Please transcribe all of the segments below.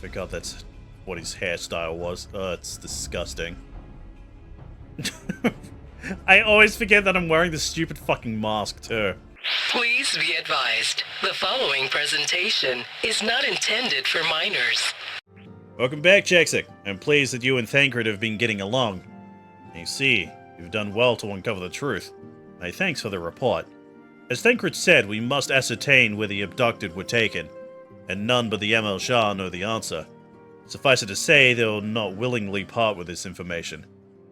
forgot that's what his hairstyle was. It's disgusting. I always forget that I'm wearing this stupid fucking mask, too. Please be advised, the following presentation is not intended for minors. Welcome back, Jaxic. I'm pleased that you and Thancred have been getting along. You see, you've done well to uncover the truth. My thanks for the report. As Thancred said, we must ascertain where the abducted were taken, and none but the ML Shah know the answer. Suffice it to say, they will not willingly part with this information.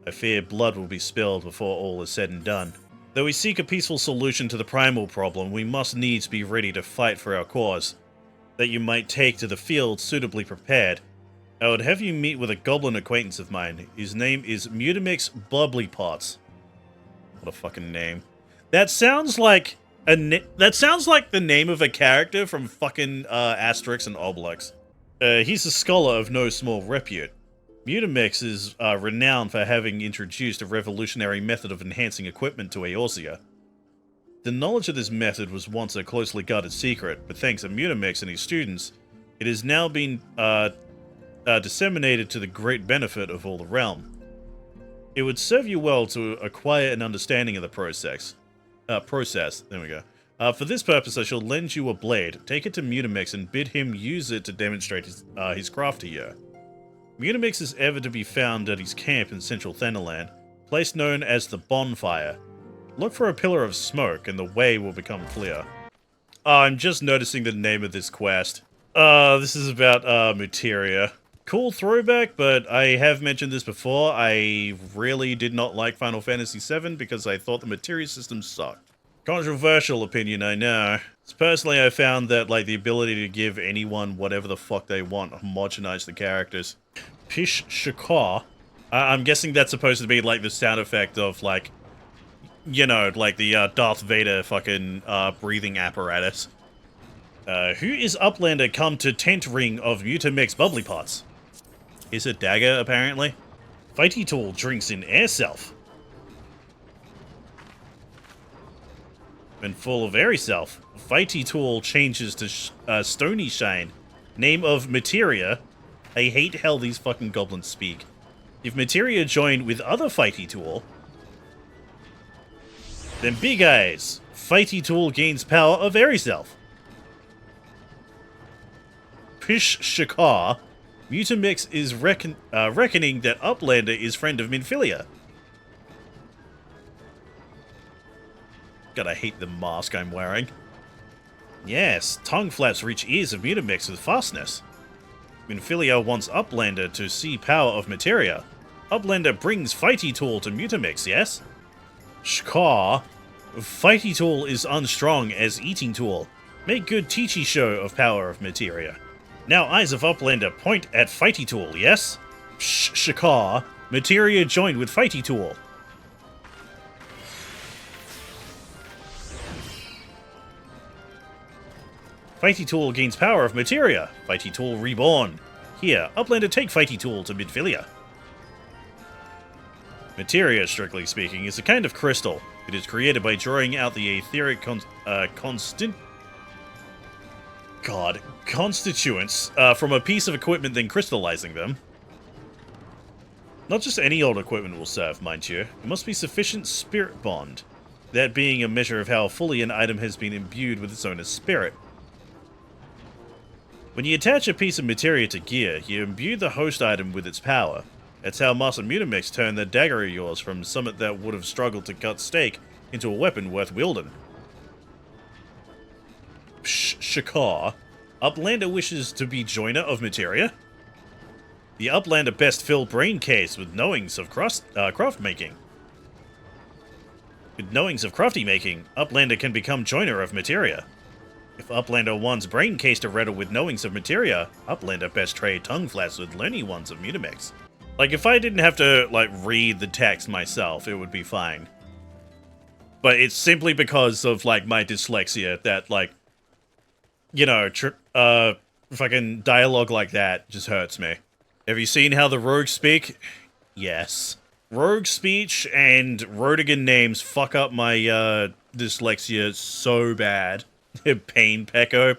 I fear blood will be spilled before all is said and done. Though we seek a peaceful solution to the Primal problem, we must needs be ready to fight for our cause. That you might take to the field suitably prepared. I would have you meet with a goblin acquaintance of mine. His name is Mutamix Bubblypots. What a fucking name. That sounds like the name of a character from fucking Asterix and Obelix. He's a scholar of no small repute. Mutamix is renowned for having introduced a revolutionary method of enhancing equipment to Eorzea. The knowledge of this method was once a closely guarded secret, but thanks to Mutamix and his students, it has now been disseminated to the great benefit of all the realm. It would serve you well to acquire an understanding of the process. There we go. For this purpose, I shall lend you a blade. Take it to Mutamix and bid him use it to demonstrate his craft to you. Mutamix is ever to be found at his camp in central Thanalan, place known as the Bonfire. Look for a pillar of smoke, and the way will become clear. I'm just noticing the name of this quest. This is about Materia. Cool throwback, but I have mentioned this before. I really did not like Final Fantasy VII because I thought the Materia system sucked. Controversial opinion, I know. Personally, I found that, like, the ability to give anyone whatever the fuck they want homogenize the characters. Pish Shakar. I'm guessing that's supposed to be, like, the sound effect of, like, you know, like the Darth Vader fucking breathing apparatus. Who is Uplander come to tent ring of Mutamix Bubblypots? Is a dagger, apparently. Fighty Tool drinks in air self. When full of airy self, Fighty Tool changes to Stony Shine. Name of Materia. I hate how these fucking goblins speak. If Materia joined with other Fighty Tool, then Big Eyes. Fighty Tool gains power of airy self. Pish Shakar. Mutamix is reckoning that Uplander is friend of Minfilia. God, I hate the mask I'm wearing. Yes, tongue flaps reach ears of Mutamix with fastness. Minfilia wants Uplander to see power of Materia. Uplander brings Fighty Tool to Mutamix, yes? Shkar. Fighty Tool is unstrong as Eating Tool. Make good Teachy show of power of Materia. Now eyes of Uplander point at Fighty Tool, yes? Shkar. Materia joined with Fighty Tool. Fighty Tool gains power of Materia. Fighty Tool reborn. Here, Uplander take Fighty Tool to Minfilia. Materia, strictly speaking, is a kind of crystal. It is created by drawing out the etheric constituents from a piece of equipment, then crystallizing them. Not just any old equipment will serve, mind you. It must be sufficient spirit bond. That being a measure of how fully an item has been imbued with its owner's spirit. When you attach a piece of materia to gear, you imbue the host item with its power. That's how Master Mutamix turned that dagger of yours from something that would have struggled to cut steak into a weapon worth wielding. Shakar. Uplander wishes to be joiner of Materia? The Uplander best fill brain case with knowings of craft making. With knowings of crafty making, Uplander can become joiner of Materia. If Uplander wants brain case to rattle with knowings of Materia, Uplander best trade tongue flaps with learning ones of Mutamix. Like, if I didn't have to, like, read the text myself, it would be fine. But it's simply because of, like, my dyslexia that, like, you know, fucking dialogue like that just hurts me. Have you seen how the rogues speak? Yes. Rogue speech and Rodigan names fuck up my, dyslexia so bad. Pain Pecker.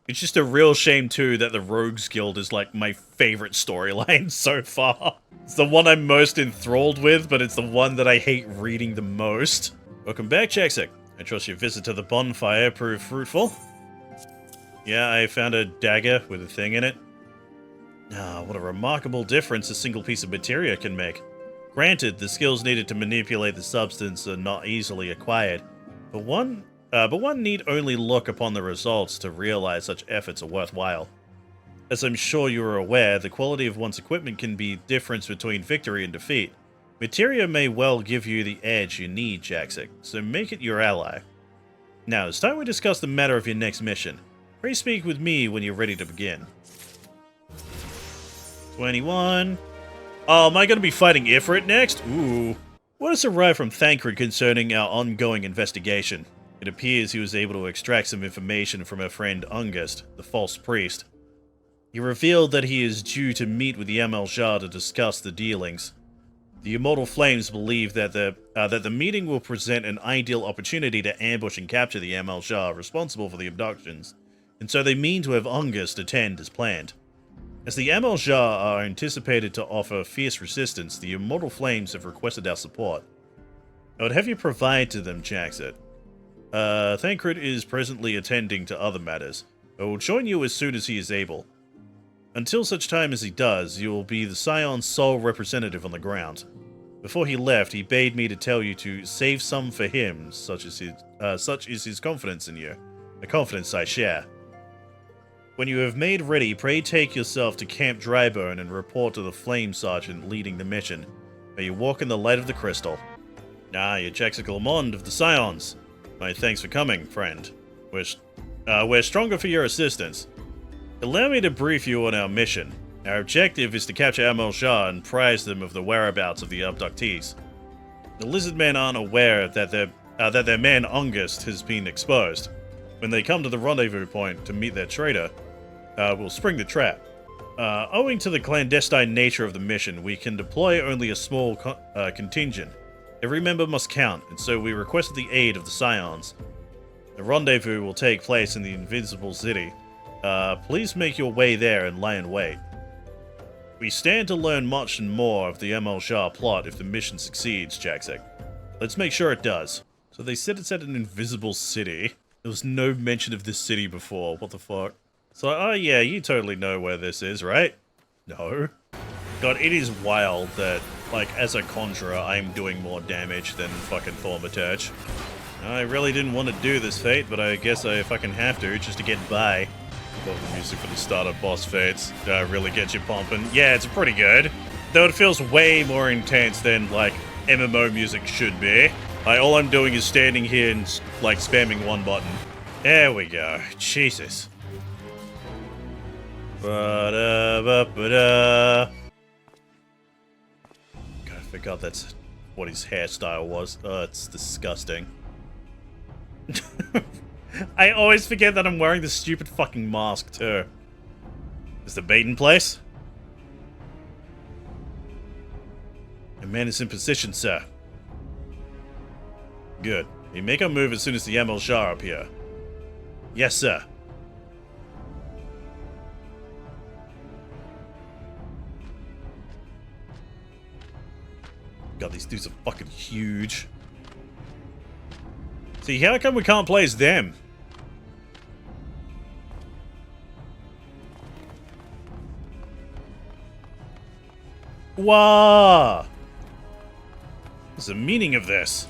It's just a real shame, too, that the Rogues Guild is, like, my favorite storyline so far. It's the one I'm most enthralled with, but it's the one that I hate reading the most. Welcome back, Jacksek. I trust your visit to the bonfire proved fruitful. Yeah, I found a dagger with a thing in it. Ah, what a remarkable difference a single piece of materia can make. Granted, the skills needed to manipulate the substance are not easily acquired, but one need only look upon the results to realize such efforts are worthwhile. As I'm sure you are aware, the quality of one's equipment can be the difference between victory and defeat. Materia may well give you the edge you need, Jacksek, so make it your ally. Now, it's time we discuss the matter of your next mission. Pray speak with me when you're ready to begin. 21. Oh, am I going to be fighting Ifrit next? Ooh. What has arrived from Thancred concerning our ongoing investigation? It appears he was able to extract some information from our friend Ungust, the false priest. He revealed that he is due to meet with the Amaljar to discuss the dealings. The Immortal Flames believe that the meeting will present an ideal opportunity to ambush and capture the Amaljar responsible for the abductions, and so they mean to have Ungust attend as planned. As the Amaljar are anticipated to offer fierce resistance, the Immortal Flames have requested our support. I would have you provide to them, Jackset. Thancred is presently attending to other matters, but will join you as soon as he is able. Until such time as he does, you will be the Scion's sole representative on the ground. Before he left, he bade me to tell you to save some for him, such is his confidence in you, a confidence I share. When you have made ready, pray take yourself to Camp Drybone and report to the Flame Sergeant leading the mission. May you walk in the light of the crystal. Ah, you're Jacksek Lamond of the Scions. My thanks for coming, friend. We're stronger for your assistance. Allow me to brief you on our mission. Our objective is to capture Amaljar and prize them of the whereabouts of the abductees. The lizard men aren't aware that their man Ungust has been exposed. When they come to the rendezvous point to meet their traitor, we'll spring the trap. Owing to the clandestine nature of the mission, we can deploy only a small contingent. Every member must count, and so we requested the aid of the Scions. The rendezvous will take place in the Invincible City. Please make your way there and lie in wait. We stand to learn much and more of the Amaljar plot if the mission succeeds, Jacksek. Let's make sure it does. So they said it's at an invisible city. There was no mention of this city before. What the fuck? So, oh yeah, you totally know where this is, right? No. God, it is wild that, like, as a Conjurer, I'm doing more damage than fucking Thaumaturge. I really didn't want to do this fate, but I guess I fucking have to, just to get by. Love the music for the start of boss fates. Really get you pumping. Yeah, it's pretty good. Though it feels way more intense than, like, MMO music should be. All I'm doing is standing here and, like, spamming one button. There we go. Jesus. Ba-da-ba-ba-da. God, I forgot that's what his hairstyle was. Oh, it's disgusting. I always forget that I'm wearing this stupid fucking mask, too. Is the bait in place? The man is in position, sir. Good. We make our move as soon as the Amaljar appear. Yes, sir. God, these dudes are fucking huge. See, how come we can't play as them? Wah! What's the meaning of this?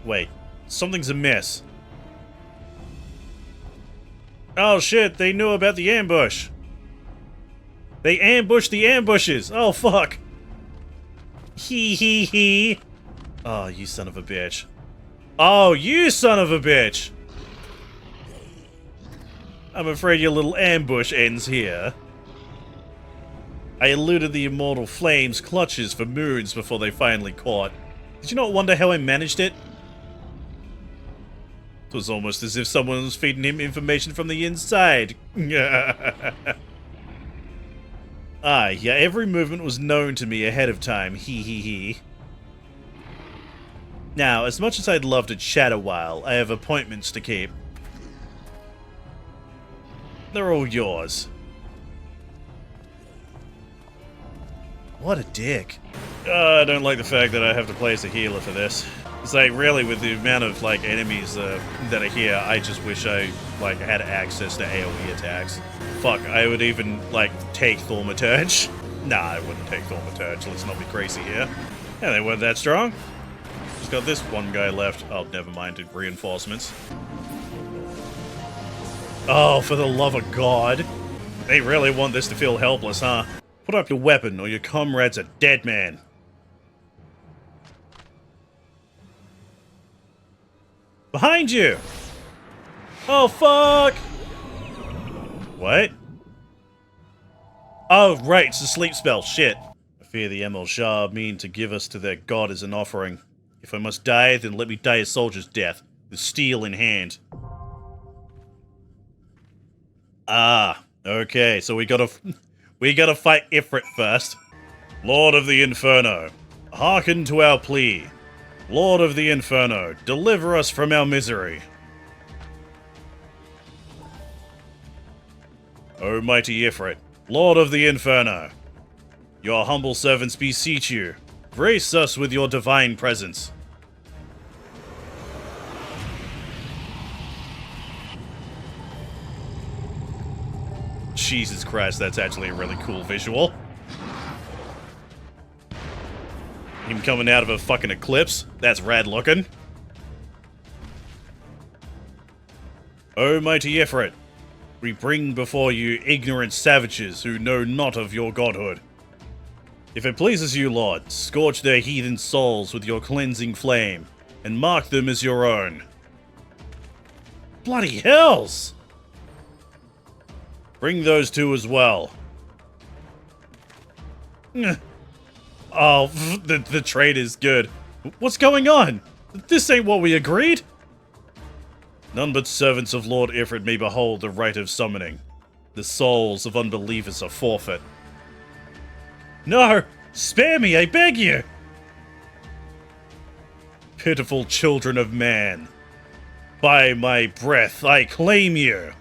Wait, something's amiss. Oh shit, they knew about the ambush. They ambushed the ambushes. Oh fuck. Hee hee hee. Oh, you son of a bitch. Oh, you son of a bitch. I'm afraid your little ambush ends here. I eluded the Immortal Flames' clutches for moons before they finally caught. Did you not wonder how I managed it? It was almost as if someone was feeding him information from the inside. Ah, yeah, every movement was known to me ahead of time. Hee hee hee. Now, as much as I'd love to chat a while, I have appointments to keep. They're all yours. What a dick. I don't like the fact that I have to play as a healer for this. It's like, really, with the amount of, like, enemies that are here, I just wish I, like, had access to AoE attacks. Fuck, I would even, like, take Thaumaturge. Nah, I wouldn't take Thaumaturge, let's not be crazy here. Yeah, they weren't that strong. Just got this one guy left. Oh, never mind, reinforcements. Oh, for the love of God. They really want this to feel helpless, huh? Put up your weapon, or your comrade's a dead man. Behind you! Oh, fuck! What? Oh, right, it's a sleep spell. Shit. I fear the Emil Shah mean to give us to their god as an offering. If I must die, then let me die a soldier's death, with steel in hand. Ah, okay, so we gotta fight Ifrit first. Lord of the Inferno, hearken to our plea. Lord of the Inferno, deliver us from our misery. O mighty Ifrit, Lord of the Inferno, your humble servants beseech you, grace us with your divine presence. Jesus Christ, that's actually a really cool visual. Him coming out of a fucking eclipse. That's rad looking. O mighty Ifrit, we bring before you ignorant savages who know not of your godhood. If it pleases you, Lord, scorch their heathen souls with your cleansing flame, and mark them as your own. Bloody hells! Bring those two as well. Oh, the trade is good. What's going on? This ain't what we agreed. None but servants of Lord Ifrit may behold the rite of summoning. The souls of unbelievers are forfeit. No! Spare me, I beg you! Pitiful children of man. By my breath, I claim you.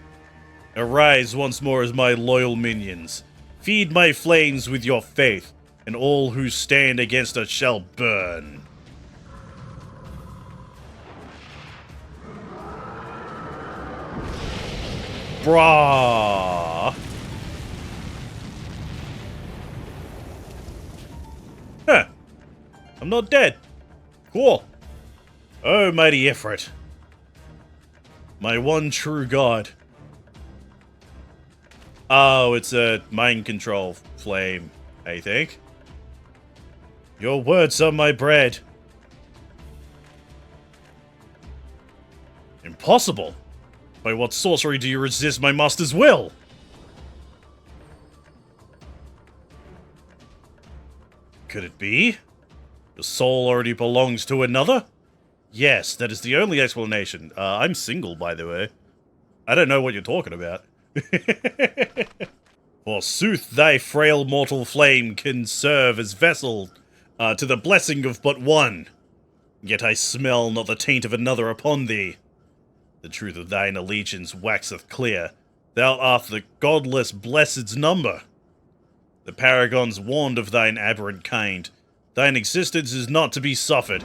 Arise once more as my loyal minions. Feed my flames with your faith, and all who stand against us shall burn. Brah! Huh. I'm not dead. Cool. Oh, mighty Ifrit. My one true god. Oh, it's a mind control flame, I think. Your words are my bread. Impossible. By what sorcery do you resist my master's will? Could it be? The soul already belongs to another? Yes, that is the only explanation. I'm single, by the way. I don't know what you're talking about. Forsooth, thy frail mortal flame can serve as vessel to the blessing of but one. Yet I smell not the taint of another upon thee. The truth of thine allegiance waxeth clear. Thou art the godless blessed's number. The paragons warned of thine aberrant kind. Thine existence is not to be suffered.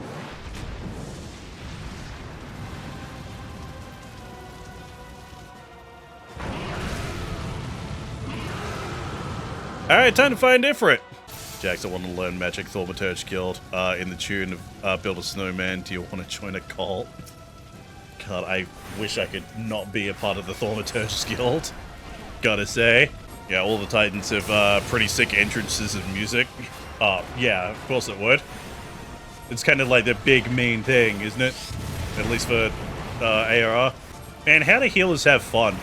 Alright, time to find Ifrit. Jax, I want to learn Magic Thaumaturge Guild in the tune of Build a Snowman. Do you want to join a cult? God, I wish I could not be a part of the Thaumaturge Guild. Gotta say. Yeah, all the Titans have pretty sick entrances of music. Yeah, of course it would. It's kind of like the big main thing, isn't it? At least for ARR. Man, how do healers have fun?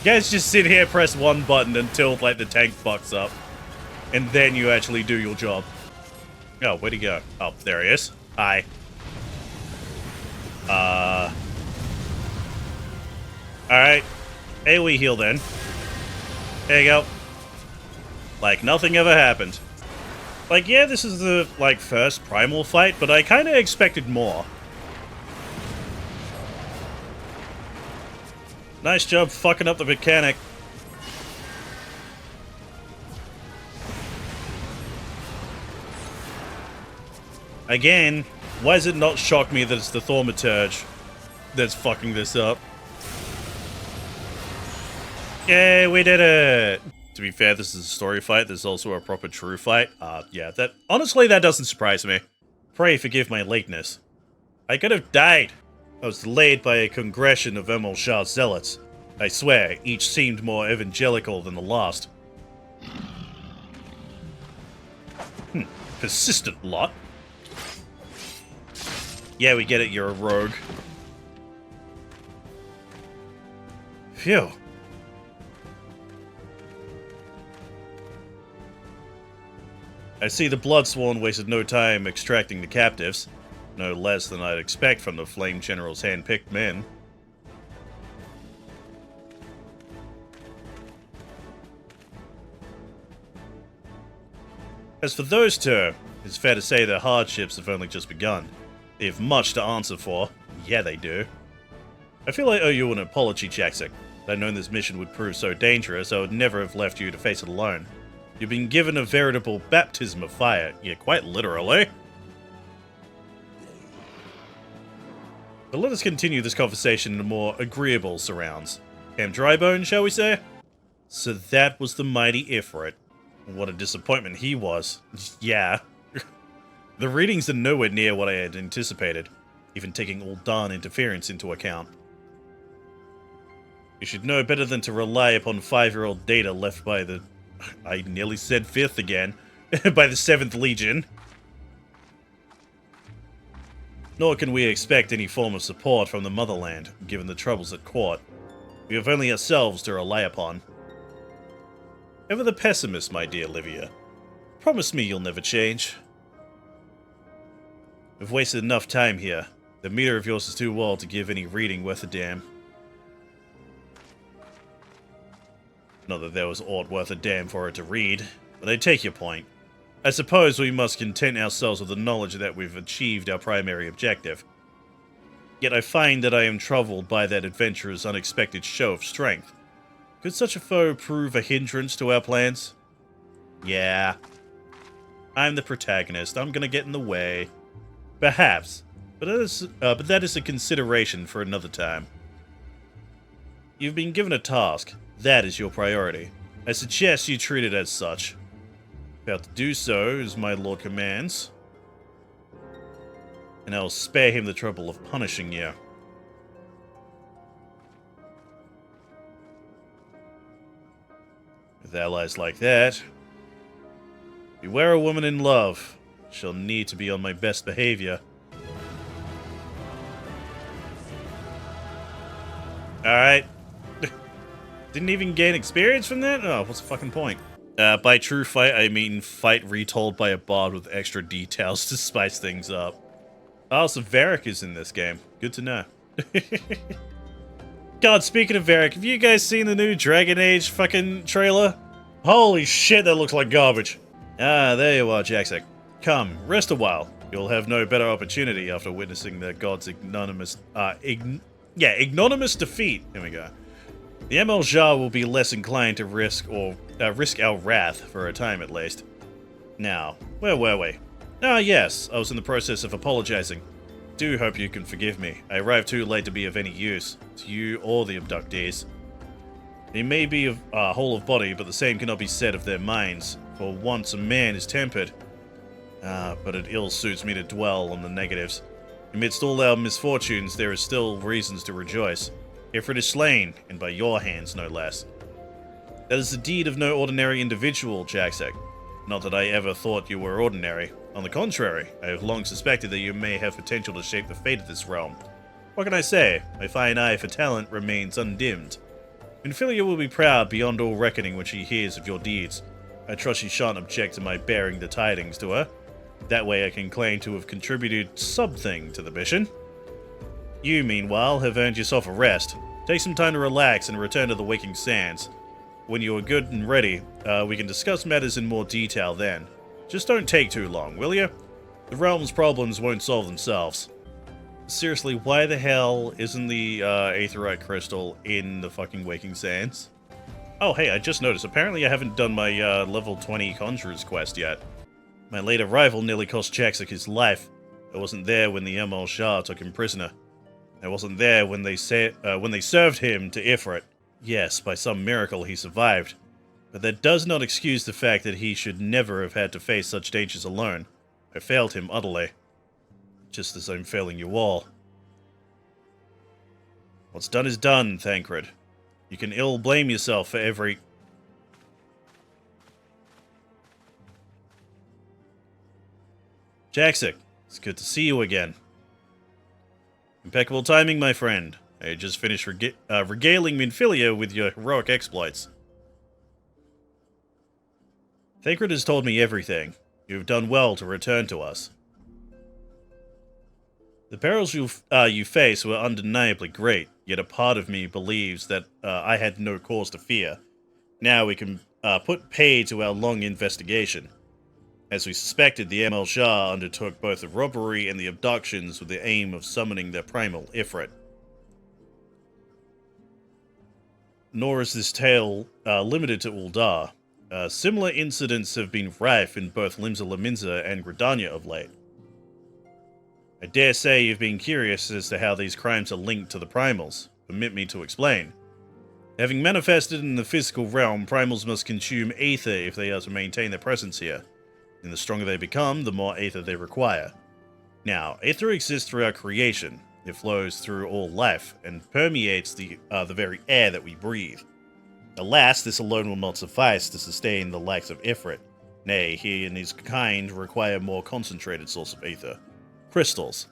You guys just sit here, press one button until, like, the tank fucks up. And then you actually do your job. Oh, where'd he go? Oh, there he is. Hi. Alright. AoE heal then. There you go. Like nothing ever happened. Like, yeah, this is the, like, first Primal fight, but I kind of expected more. Nice job fucking up the mechanic. Again, why does it not shock me that it's the Thaumaturge that's fucking this up? Yay, we did it! To be fair, this is a story fight. There's also a proper true fight. Yeah, honestly, that doesn't surprise me. Pray forgive my lateness. I could have died. I was delayed by a congregation of Emil Shah's zealots. I swear, each seemed more evangelical than the last. Persistent lot. Yeah, we get it, you're a rogue. Phew. I see the Bloodsworn wasted no time extracting the captives. No less than I'd expect from the Flame General's hand-picked men. As for those two, it's fair to say their hardships have only just begun. They have much to answer for. Yeah, they do. I feel I owe you an apology, Jackson. Had I known this mission would prove so dangerous, I would never have left you to face it alone. You've been given a veritable baptism of fire. Yeah, quite literally. But let us continue this conversation in more agreeable surrounds. Camp Drybone, shall we say? So that was the mighty Ifrit. What a disappointment he was. Yeah. The readings are nowhere near what I had anticipated, even taking Ul'dan interference into account. You should know better than to rely upon 5-year-old data left by the... I nearly said 5th again. By the 7th Legion. Nor can we expect any form of support from the motherland, given the troubles at court. We have only ourselves to rely upon. Ever the pessimist, my dear Livia. Promise me you'll never change. We've wasted enough time here. The meter of yours is too old to give any reading worth a damn. Not that there was aught worth a damn for her to read, but I take your point. I suppose we must content ourselves with the knowledge that we've achieved our primary objective. Yet I find that I am troubled by that adventurer's unexpected show of strength. Could such a foe prove a hindrance to our plans? Yeah. I'm the protagonist. I'm gonna get in the way. Perhaps. But that is a consideration for another time. You've been given a task. That is your priority. I suggest you treat it as such. About to do so, as my lord commands. And I'll spare him the trouble of punishing you. With allies like that, beware a woman in love. She'll need to be on my best behavior. Alright. Didn't even gain experience from that? Oh, what's the fucking point? By true fight, I mean fight retold by a bard with extra details to spice things up. Oh, so Varric is in this game. Good to know. God, speaking of Varric, have you guys seen the new Dragon Age fucking trailer? Holy shit, that looks like garbage. Ah, there you are, Jackson. Come, rest a while. You'll have no better opportunity after witnessing the god's ignominious defeat. Here we go. The ML Jar will be less inclined to risk our wrath for a time at least. Now, where were we? Ah, yes, I was in the process of apologizing. Do hope you can forgive me. I arrived too late to be of any use to you or the abductees. They may be whole of body, but the same cannot be said of their minds. For once a man is tempered. But it ill suits me to dwell on the negatives. Amidst all our misfortunes, there is still reasons to rejoice. Ifrit is slain, and by your hands, no less. That is the deed of no ordinary individual, Jaxek. Not that I ever thought you were ordinary. On the contrary, I have long suspected that you may have potential to shape the fate of this realm. What can I say? My fine eye for talent remains undimmed. Infilia will be proud beyond all reckoning when she hears of your deeds. I trust she shan't object to my bearing the tidings to her. That way I can claim to have contributed something to the mission. You, meanwhile, have earned yourself a rest. Take some time to relax and return to the Waking Sands. When you are good and ready, we can discuss matters in more detail then. Just don't take too long, will you? The realm's problems won't solve themselves. Seriously, why the hell isn't the aetheryte crystal in the fucking Waking Sands? Oh, hey, I just noticed. Apparently I haven't done my level 20 Conjurer's quest yet. My late arrival nearly cost Jaxic his life. I wasn't there when the Emerald Shah took him prisoner. I wasn't there when they served him to Ifrit. Yes, by some miracle he survived. But that does not excuse the fact that he should never have had to face such dangers alone. I failed him utterly. Just as I'm failing you all. What's done is done, Thancred. You can ill blame yourself for every... Jaxic, it's good to see you again. Impeccable timing, my friend. I just finished regaling Minfilia with your heroic exploits. Thancred has told me everything. You have done well to return to us. The perils you face were undeniably great, yet a part of me believes that I had no cause to fear. Now we can put pay to our long investigation. As we suspected, the Emerald Shah undertook both the robbery and the abductions with the aim of summoning their primal Ifrit. Nor is this tale limited to Uldar. Similar incidents have been rife in both Limsa Lominsa and Gridania of late. I dare say you've been curious as to how these crimes are linked to the primals. Permit me to explain. Having manifested in the physical realm, primals must consume aether if they are to maintain their presence here. And the stronger they become, the more aether they require. Now, aether exists throughout creation. It flows through all life, and permeates the very air that we breathe. Alas, this alone will not suffice to sustain the likes of Ifrit. Nay, he and his kind require a more concentrated source of aether. Crystals.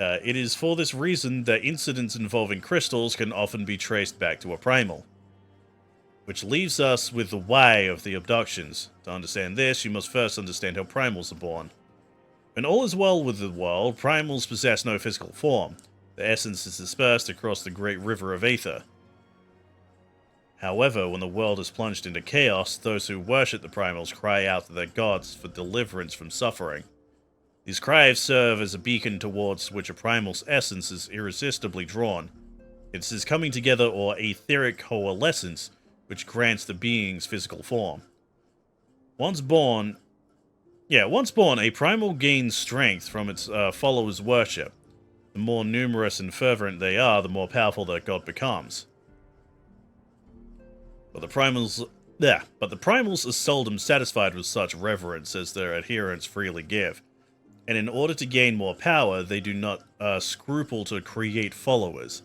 It is for this reason that incidents involving crystals can often be traced back to a primal. Which leaves us with the why of the abductions. To understand this, you must first understand how primals are born. When all is well with the world, primals possess no physical form. Their essence is dispersed across the great river of aether. However, when the world is plunged into chaos, those who worship the primals cry out to their gods for deliverance from suffering. These cries serve as a beacon towards which a primal's essence is irresistibly drawn. It's his coming together or etheric coalescence which grants the being's physical form. Once born, a primal gains strength from its followers' worship. The more numerous and fervent they are, the more powerful their god becomes. But the primals are seldom satisfied with such reverence as their adherents freely give. And in order to gain more power, they do not scruple to create followers.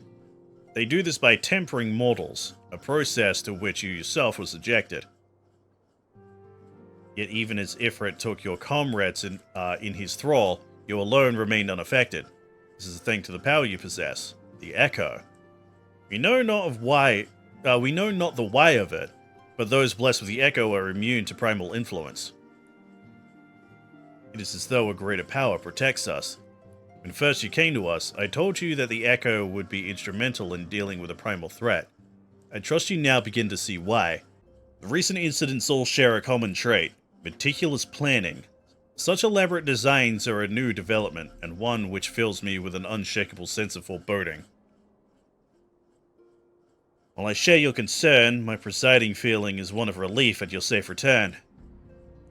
They do this by tempering mortals, a process to which you yourself were subjected. Yet even as Ifrit took your comrades in his thrall, you alone remained unaffected. This is a thing to the power you possess, the Echo. We know not the why of it, but those blessed with the Echo are immune to primal influence. It is as though a greater power protects us. When first you came to us, I told you that the Echo would be instrumental in dealing with a primal threat. I trust you now begin to see why. The recent incidents all share a common trait: meticulous planning. Such elaborate designs are a new development, and one which fills me with an unshakable sense of foreboding. While I share your concern, my presiding feeling is one of relief at your safe return.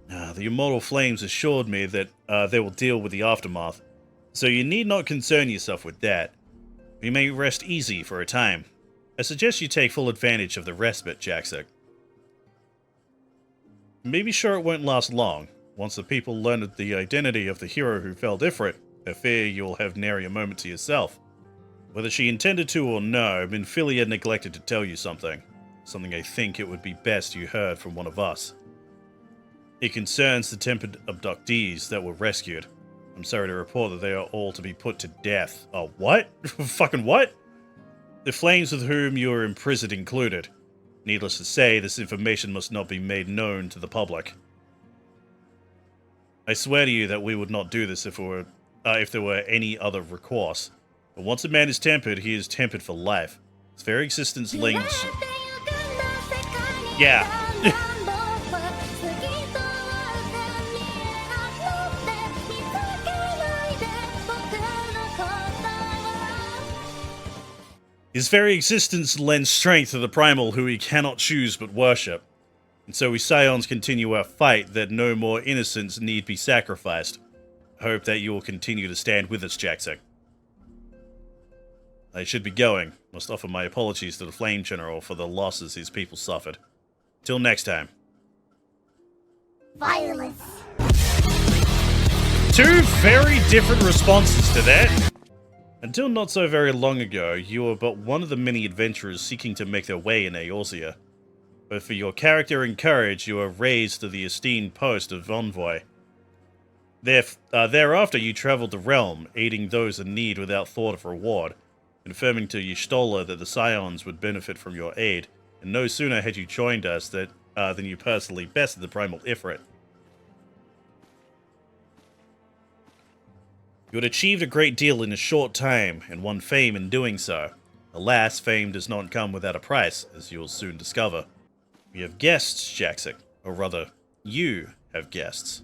The immortal flames assured me that they will deal with the aftermath, so you need not concern yourself with that. You may rest easy for a time. I suggest you take full advantage of the respite, Jaxic. Be sure it won't last long. Once the people learn the identity of the hero who felled Ifrit, I fear you'll have nary a moment to yourself. Whether she intended to or no, Minfilia neglected to tell you something. Something I think it would be best you heard from one of us. It concerns the tempered abductees that were rescued. I'm sorry to report that they are all to be put to death. Oh, what? Fucking what? The flames with whom you are imprisoned included. Needless to say, this information must not be made known to the public. I swear to you that we would not do this if there were any other recourse. But once a man is tempered, he is tempered for life. His very existence links... Yeah. His very existence lends strength to the Primal who we cannot choose but worship. And so we Scions continue our fight that no more innocents need be sacrificed. I hope that you will continue to stand with us, Jackson. I should be going. Must offer my apologies to the Flame General for the losses his people suffered. Till next time. Violence. Two very different responses to that. Until not so very long ago, you were but one of the many adventurers seeking to make their way in Eorzea. But for your character and courage, you were raised to the esteemed post of envoy. Thereafter, you traveled the realm, aiding those in need without thought of reward, confirming to Y'shtola that the Scions would benefit from your aid, and no sooner had you joined us than you personally bested the Primal Ifrit. You had achieved a great deal in a short time, and won fame in doing so. Alas, fame does not come without a price, as you will soon discover. We have guests, Jackson. Or rather, you have guests.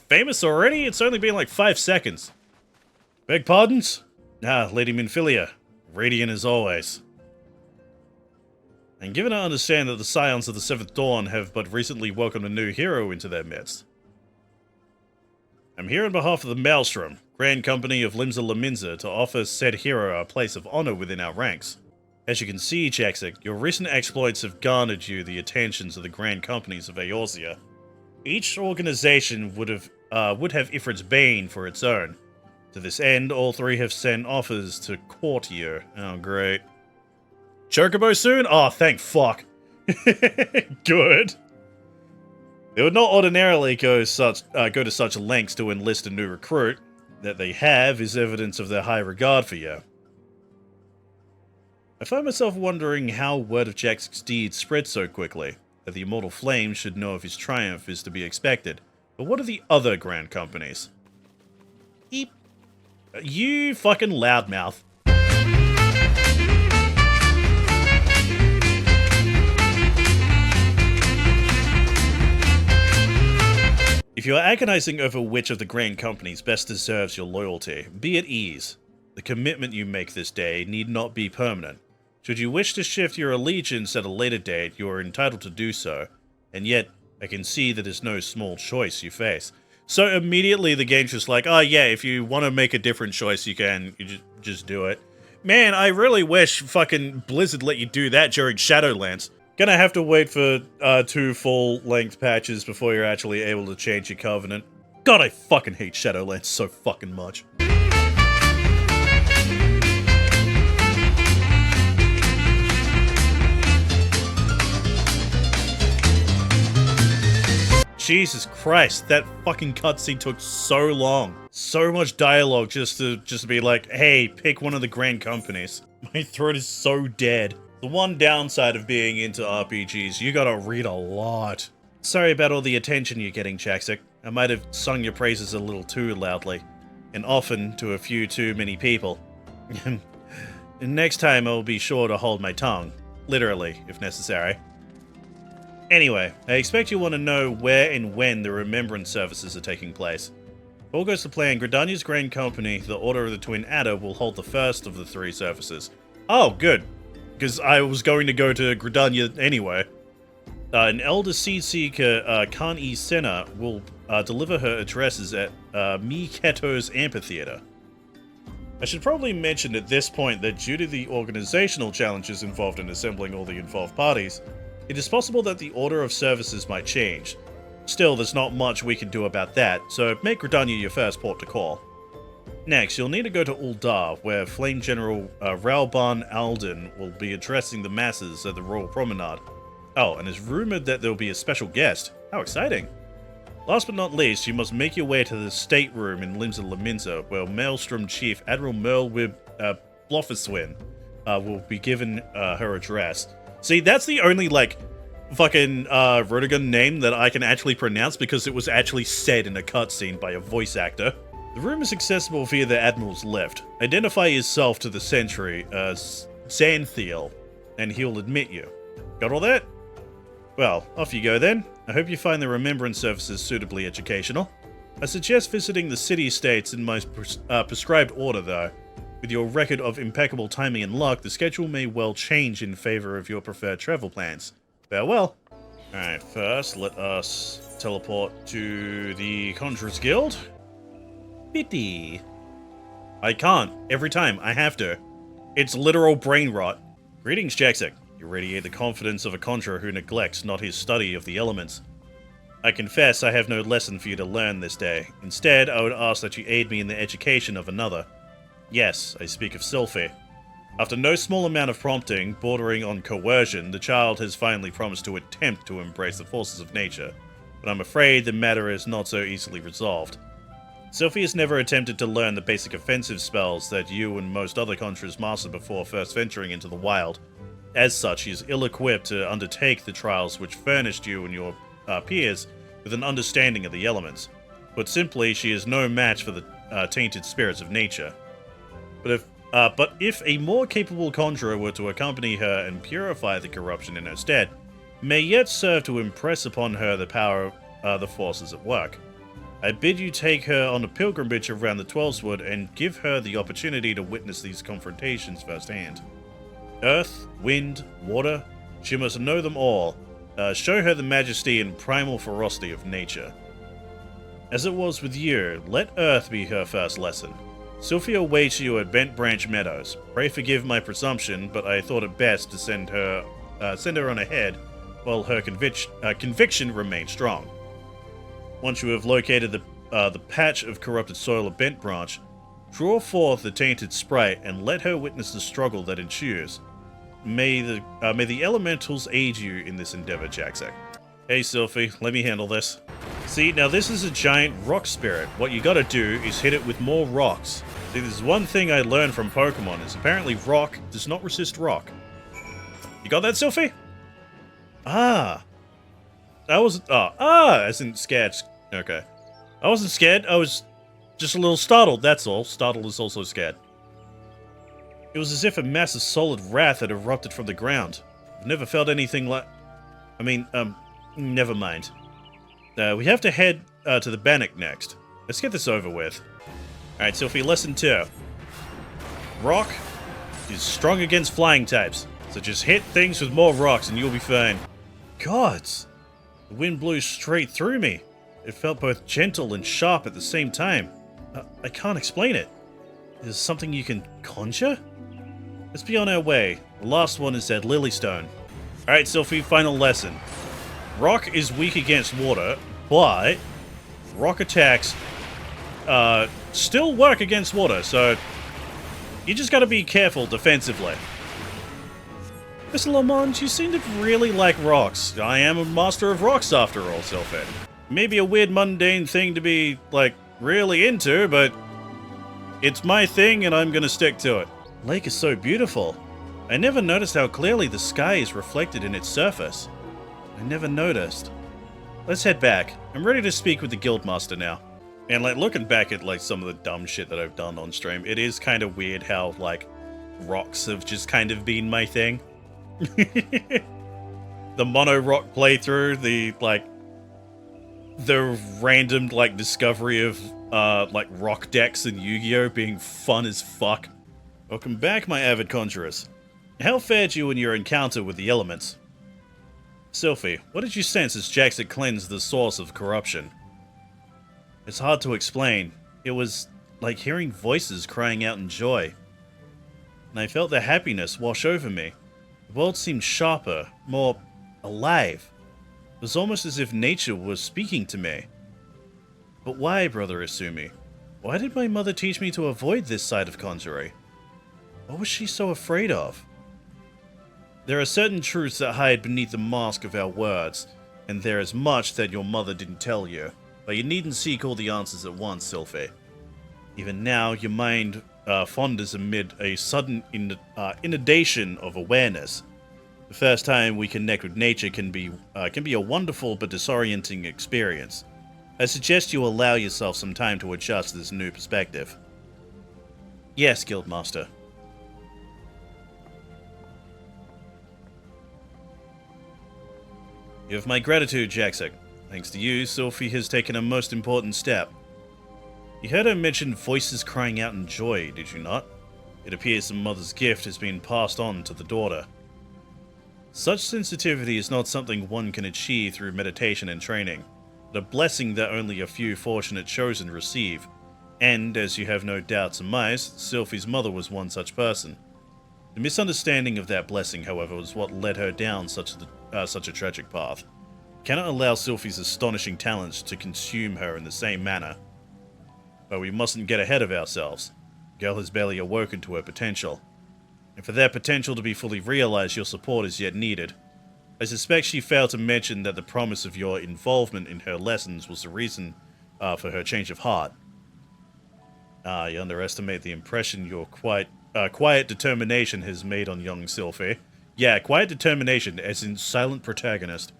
Famous already? It's only been like 5 seconds. Beg pardons? Ah, Lady Minfilia. Radiant as always. And given I understand that the Scions of the Seventh Dawn have but recently welcomed a new hero into their midst, I'm here on behalf of the Maelstrom, Grand Company of Limsa Lominsa, to offer said hero a place of honor within our ranks. As you can see, Jackson, your recent exploits have garnered you the attentions of the Grand Companies of Eorzea. Each organization would have Ifrit's Bane for its own. To this end, all three have sent offers to court you. Oh, great. Chocobo soon? Oh, thank fuck. Good. They would not ordinarily go to such lengths to enlist a new recruit. That they have is evidence of their high regard for you. I find myself wondering how word of Jack's deeds spread so quickly. That the Immortal Flame should know of his triumph is to be expected. But what are the other Grand Companies? Eep. You fucking loudmouth. If you are agonizing over which of the Grand Companies best deserves your loyalty, be at ease. The commitment you make this day need not be permanent. Should you wish to shift your allegiance at a later date, you are entitled to do so. And yet, I can see that it's no small choice you face. So immediately the game's just like, oh yeah, if you want to make a different choice, you just do it. Man, I really wish fucking Blizzard let you do that during Shadowlands. Gonna have to wait for 2 full-length patches before you're actually able to change your covenant. God, I fucking hate Shadowlands so fucking much. Jesus Christ, that fucking cutscene took so long. So much dialogue just to be like, hey, pick one of the Grand Companies. My throat is so dead. The one downside of being into RPGs, you gotta read a lot. Sorry about all the attention you're getting, Jackson. I might have sung your praises a little too loudly. And often to a few too many people. Next time I'll be sure to hold my tongue. Literally, if necessary. Anyway, I expect you want to know where and when the Remembrance services are taking place. If all goes to plan, Gridania's Grand Company, the Order of the Twin Adder, will hold the first of the 3 services. Oh, good. Because I was going to go to Gridania anyway. An Elder Seed Seeker, Khan E. Senna, will deliver her addresses at Mi Keto's Amphitheater. I should probably mention at this point that due to the organizational challenges involved in assembling all the involved parties, it is possible that the order of services might change. Still, there's not much we can do about that, so make Gridania your first port to call. Next, you'll need to go to Uldar, where Flame General Rauban Alden will be addressing the masses at the Royal Promenade. Oh, and it's rumored that there'll be a special guest. How exciting! Last but not least, you must make your way to the stateroom in Limsa Lominsa, where Maelstrom Chief Admiral Merlwib Blofferswin will be given her address. See, that's the only, fucking Rotogun name that I can actually pronounce because it was actually said in a cutscene by a voice actor. The room is accessible via the Admiral's lift. Identify yourself to the sentry as Xanthiel, and he'll admit you. Got all that? Well, off you go then. I hope you find the Remembrance services suitably educational. I suggest visiting the city-states in my prescribed order, though. With your record of impeccable timing and luck, the schedule may well change in favor of your preferred travel plans. Farewell. Alright, first let us teleport to the Conjurer's Guild. Bitty. I can't. Every time. I have to. It's literal brain rot. Greetings, Jackson. You radiate the confidence of a conjurer who neglects not his study of the elements. I confess I have no lesson for you to learn this day. Instead, I would ask that you aid me in the education of another. Yes, I speak of Sylphie. After no small amount of prompting, bordering on coercion, the child has finally promised to attempt to embrace the forces of nature. But I'm afraid the matter is not so easily resolved. Sylphie has never attempted to learn the basic offensive spells that you and most other conjurers mastered before first venturing into the wild. As such, she is ill-equipped to undertake the trials which furnished you and your peers with an understanding of the elements. Put simply, she is no match for the tainted spirits of nature. But if a more capable conjurer were to accompany her and purify the corruption in her stead, may yet serve to impress upon her the power of the forces at work. I bid you take her on a pilgrimage around the Twelveswood and give her the opportunity to witness these confrontations firsthand. Earth, wind, water, she must know them all. Show her the majesty and primal ferocity of nature. As it was with you, let Earth be her first lesson. Sylphie awaits you at Bent Branch Meadows. Pray forgive my presumption, but I thought it best to send her on ahead while her conviction remains strong. Once you have located the patch of corrupted soil of Bent Branch, draw forth the tainted sprite and let her witness the struggle that ensues. May the elementals aid you in this endeavor, Jacksack. Hey Sylphie, let me handle this. See, now this is a giant rock spirit. What you gotta do is hit it with more rocks. See, there's one thing I learned from Pokemon, is apparently rock does not resist rock. You got that, Sylphie? Ah. I wasn't scared. Okay. I wasn't scared, I was just a little startled, that's all. Startled is also scared. It was as if a mass of solid wrath had erupted from the ground. I've never felt anything like... never mind. We have to head to the Bannock next. Let's get this over with. Alright, Sylphie, lesson 2. Rock is strong against flying types, so just hit things with more rocks and you'll be fine. Gods! The wind blew straight through me. It felt both gentle and sharp at the same time. I can't explain it. Is there something you can conjure? Let's be on our way. The last one is at Lilystone. Alright, Sylphie, final lesson. Rock is weak against water, but rock attacks still work against water, so you just gotta be careful defensively. Mr. Lamont, you seem to really like rocks. I am a master of rocks after all, Sylphie. Maybe a weird mundane thing to be, like, really into, but it's my thing and I'm gonna stick to it. Lake is so beautiful. I never noticed how clearly the sky is reflected in its surface. I never noticed. Let's head back. I'm ready to speak with the Guildmaster now. And like looking back at like some of the dumb shit that I've done on stream, it is kind of weird how like rocks have just kind of been my thing. The mono rock playthrough, the random like discovery of like rock decks in Yu-Gi-Oh being fun as fuck. Welcome back, my avid conjurers. How fared you in your encounter with the elements? Sylphie, what did you sense as Jax had cleansed the source of corruption? It's hard to explain. It was like hearing voices crying out in joy. And I felt their happiness wash over me. The world seemed sharper, more alive. It was almost as if nature was speaking to me. But why, Brother Asumi? Why did my mother teach me to avoid this side of conjuring? What was she so afraid of? There are certain truths that hide beneath the mask of our words, and there is much that your mother didn't tell you, but you needn't seek all the answers at once, Sylphie. Even now, your mind fonders amid a sudden inundation of awareness. The first time we connect with nature can be a wonderful but disorienting experience. I suggest you allow yourself some time to adjust to this new perspective. Yes, Guildmaster. You have my gratitude, Jackson. Thanks to you, Sylphie has taken a most important step. You heard her mention voices crying out in joy, did you not? It appears the mother's gift has been passed on to the daughter. Such sensitivity is not something one can achieve through meditation and training, but a blessing that only a few fortunate chosen receive. And, as you have no doubt surmised, Sylphie's mother was one such person. The misunderstanding of that blessing, however, was what led her down such a tragic path. Cannot allow Sylphie's astonishing talents to consume her in the same manner. But we mustn't get ahead of ourselves. The girl has barely awoken to her potential. And for that potential to be fully realized, your support is yet needed. I suspect she failed to mention that the promise of your involvement in her lessons was the reason for her change of heart. You underestimate the impression your quiet determination has made on young Sylphie. Yeah, quiet determination, as in silent protagonist.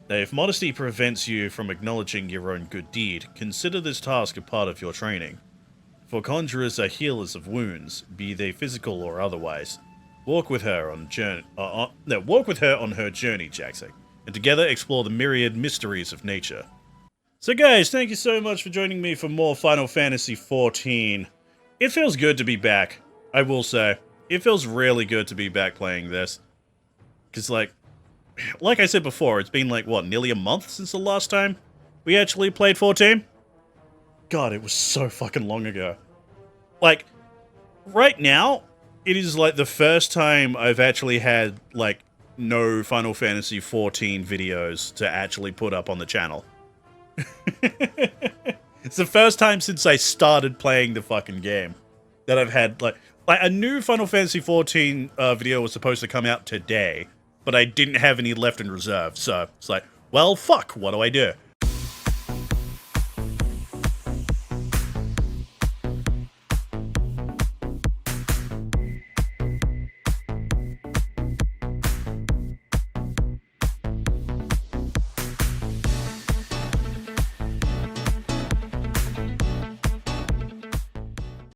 Now, if modesty prevents you from acknowledging your own good deed, consider this task a part of your training. For conjurers are healers of wounds, be they physical or otherwise. Walk with her on her journey, Jackson, and together explore the myriad mysteries of nature. So guys, thank you so much for joining me for more Final Fantasy XIV. It feels good to be back, I will say. It feels really good to be back playing this. Because, like I said before, it's been like, what, nearly a month since the last time we actually played 14? God, it was so fucking long ago. Like, right now, it is like the first time I've actually had, like, no Final Fantasy XIV videos to actually put up on the channel. It's the first time since I started playing the fucking game that I've had, like a new Final Fantasy XIV video was supposed to come out today, but I didn't have any left in reserve, so it's like, well, fuck, what do I do?